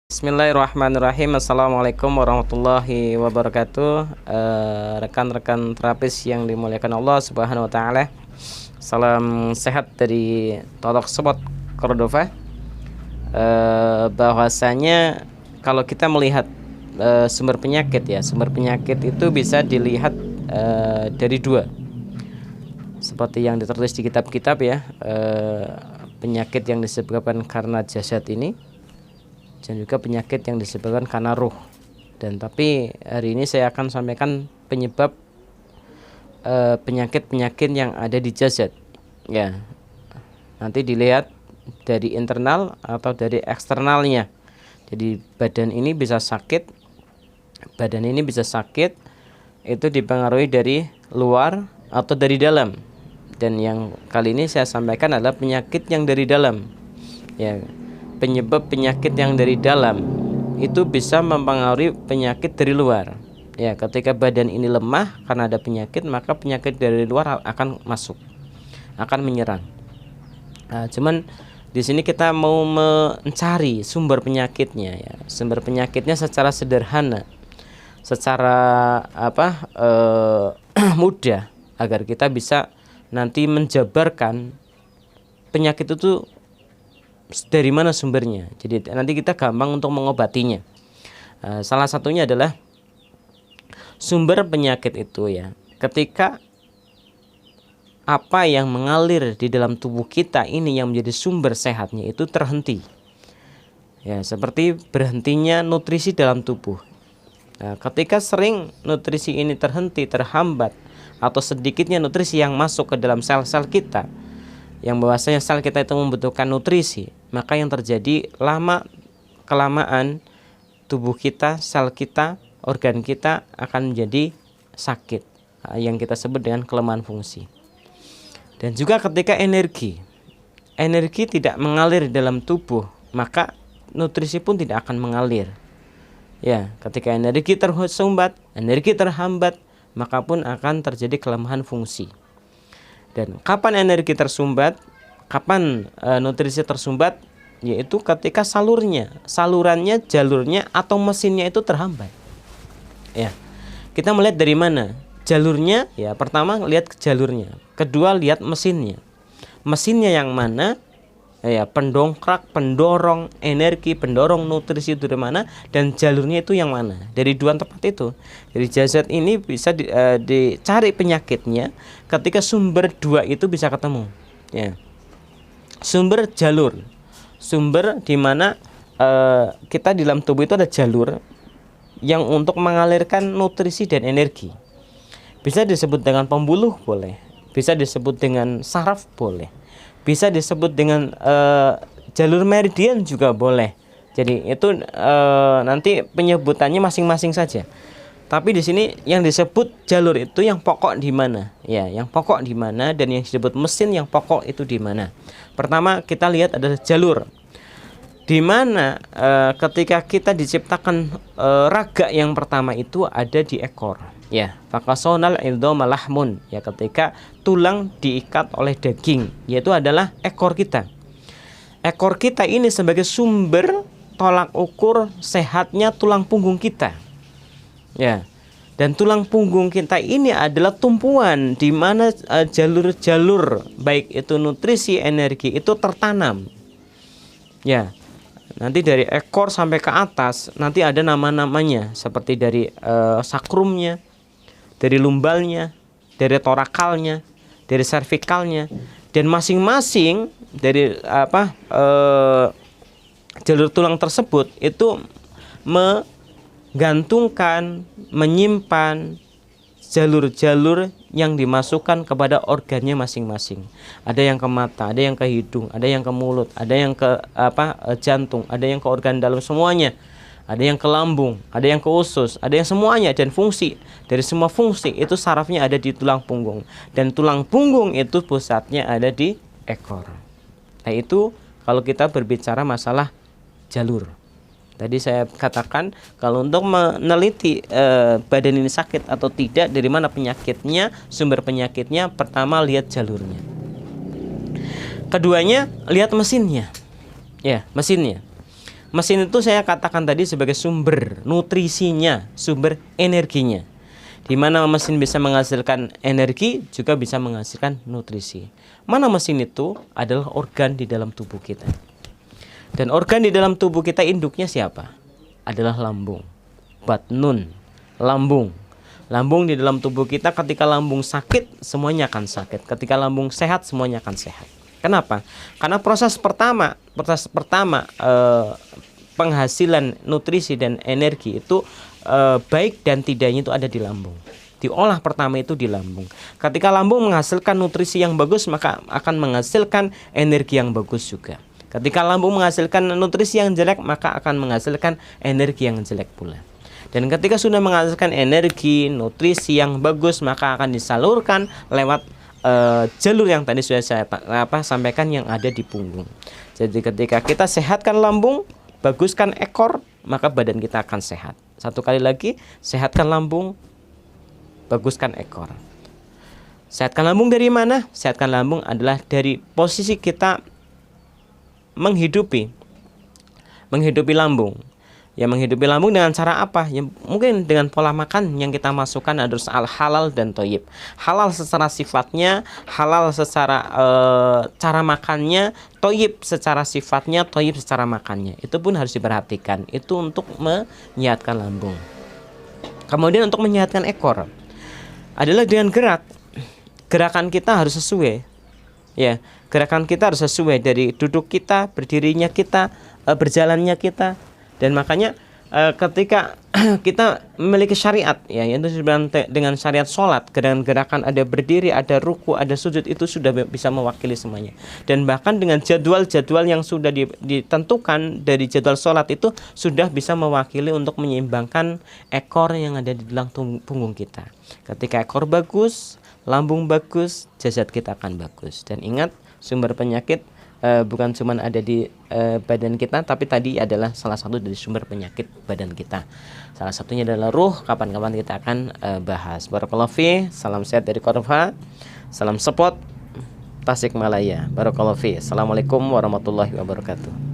Bismillahirrahmanirrahim. Assalamualaikum warahmatullahi wabarakatuh. Rekan-rekan terapis yang dimuliakan Allah Subhanahu wa taala. Salam sehat dari Talk Spot Cordova. Bahwasanya kalau kita melihat sumber penyakit ya, sumber penyakit itu bisa dilihat dari dua. Seperti yang ditulis di kitab-kitab ya, penyakit yang disebabkan karena jasad ini dan juga penyakit yang disebabkan karena ruh. Dan tapi hari ini saya akan sampaikan penyebab penyakit-penyakit yang ada di jasad. Ya, nanti dilihat dari internal atau dari eksternalnya. Jadi badan ini bisa sakit, itu dipengaruhi dari luar atau dari dalam. Dan yang kali ini saya sampaikan adalah penyakit yang dari dalam. Ya, penyebab penyakit yang dari dalam itu bisa mempengaruhi penyakit dari luar. Ya, ketika badan ini lemah karena ada penyakit, maka penyakit dari luar akan masuk, akan menyerang. Nah, cuman di sini kita mau mencari sumber penyakitnya ya. Sumber penyakitnya secara sederhana, secara mudah, agar kita bisa nanti menjabarkan penyakit itu dari mana sumbernya. Jadi nanti kita gampang untuk mengobatinya. Salah satunya adalah sumber penyakit itu ya, ketika apa yang mengalir di dalam tubuh kita ini yang menjadi sumber sehatnya itu terhenti. Ya, seperti berhentinya nutrisi dalam tubuh. Nah, ketika sering nutrisi ini terhenti, terhambat, atau sedikitnya nutrisi yang masuk ke dalam sel-sel kita, yang bahwasanya sel kita itu membutuhkan nutrisi, maka yang terjadi lama-kelamaan tubuh kita, sel kita, organ kita akan menjadi sakit, yang kita sebut dengan kelemahan fungsi. Dan juga ketika energi tidak mengalir dalam tubuh, maka nutrisi pun tidak akan mengalir. Ya, ketika energi tersumbat, energi terhambat, maka pun akan terjadi kelemahan fungsi. Dan kapan energi tersumbat, kapan nutrisi tersumbat, yaitu ketika salurannya, jalurnya atau mesinnya itu terhambat. Ya, kita melihat dari mana jalurnya? Ya, pertama lihat jalurnya, kedua lihat mesinnya. Mesinnya yang mana? Ya, pendongkrak, pendorong energi, pendorong nutrisi itu dari mana, dan jalurnya itu yang mana. Dari dua tempat itu. Jadi jasad ini bisa dicari penyakitnya ketika sumber dua itu bisa ketemu. Ya. Sumber jalur, sumber di mana kita di dalam tubuh itu ada jalur yang untuk mengalirkan nutrisi dan energi. Bisa disebut dengan pembuluh boleh, bisa disebut dengan saraf boleh, bisa disebut dengan jalur meridian juga boleh. Jadi itu nanti penyebutannya masing-masing saja. Tapi di sini yang disebut jalur itu yang pokok di mana? Ya, yang pokok di mana, dan yang disebut mesin yang pokok itu di mana? Pertama kita lihat adalah jalur. Di mana ketika kita diciptakan raga yang pertama itu ada di ekor. Ya, fakasonal idhama lahmun. Ya, ketika tulang diikat oleh daging, yaitu adalah ekor kita. Ekor kita ini sebagai sumber tolak ukur sehatnya tulang punggung kita. Ya. Dan tulang punggung kita ini adalah tumpuan di mana jalur-jalur baik itu nutrisi, energi itu tertanam. Ya. Nanti dari ekor sampai ke atas nanti ada nama-namanya, seperti dari sakrumnya, dari lumbalnya, dari torakalnya, dari cervicalnya, dan masing-masing dari jalur tulang tersebut itu menggantungkan, menyimpan jalur-jalur yang dimasukkan kepada organnya masing-masing. Ada yang ke mata, ada yang ke hidung, ada yang ke mulut, ada yang ke jantung, ada yang ke organ dalam semuanya. Ada yang ke lambung, ada yang ke usus, ada yang semuanya, dan fungsi dari semua fungsi itu sarafnya ada di tulang punggung, dan tulang punggung itu pusatnya ada di ekor. Nah, itu kalau kita berbicara masalah jalur. Tadi saya katakan kalau untuk meneliti badan ini sakit atau tidak, dari mana penyakitnya, sumber penyakitnya, pertama lihat jalurnya. Keduanya lihat mesinnya. Ya, mesinnya. Mesin itu saya katakan tadi sebagai sumber nutrisinya, sumber energinya. Di mana mesin bisa menghasilkan energi, juga bisa menghasilkan nutrisi. Mana mesin itu adalah organ di dalam tubuh kita. Dan organ di dalam tubuh kita induknya siapa? Adalah lambung. Batnun, lambung. Lambung di dalam tubuh kita, ketika lambung sakit, semuanya akan sakit. Ketika lambung sehat, semuanya akan sehat. Kenapa? Karena proses pertama penghasilan nutrisi dan energi itu baik dan tidaknya itu ada di lambung. Diolah pertama itu di lambung. Ketika lambung menghasilkan nutrisi yang bagus, maka akan menghasilkan energi yang bagus juga. Ketika lambung menghasilkan nutrisi yang jelek, maka akan menghasilkan energi yang jelek pula. Dan ketika sudah menghasilkan energi, nutrisi yang bagus, maka akan disalurkan lewat jalur yang tadi sudah saya sampaikan yang ada di punggung. Jadi ketika kita sehatkan lambung, baguskan ekor, maka badan kita akan sehat. Satu kali lagi, sehatkan lambung, baguskan ekor. Sehatkan lambung dari mana? Sehatkan lambung adalah dari posisi kita menghidupi lambung. Ya, menghidupi lambung dengan cara apa? Ya, mungkin dengan pola makan yang kita masukkan harus halal dan thayyib. Halal secara sifatnya, halal secara cara makannya, thayyib secara sifatnya, thayyib secara makannya. Itu pun harus diperhatikan. Itu untuk menyehatkan lambung. Kemudian untuk menyehatkan ekor adalah dengan gerak. Gerakan kita harus sesuai. Ya, gerakan kita harus sesuai dari duduk kita, berdirinya kita, berjalannya kita. Dan makanya ketika kita memiliki syariat, ya, yaitu dengan syariat sholat, gerakan ada berdiri, ada ruku, ada sujud, itu sudah bisa mewakili semuanya. Dan bahkan dengan jadwal-jadwal yang sudah ditentukan dari jadwal sholat itu sudah bisa mewakili untuk menyeimbangkan ekor yang ada di dalam punggung kita. Ketika ekor bagus, lambung bagus, jasad kita akan bagus. Dan ingat, sumber penyakit bukan cuma ada di badan kita, tapi tadi adalah salah satu dari sumber penyakit badan kita. Salah satunya adalah ruh. Kapan-kapan kita akan bahas. Barakallahu fi. Salam sehat dari Korfa. Salam support Tasikmalaya. Barakallahu fi. Assalamualaikum warahmatullahi wabarakatuh.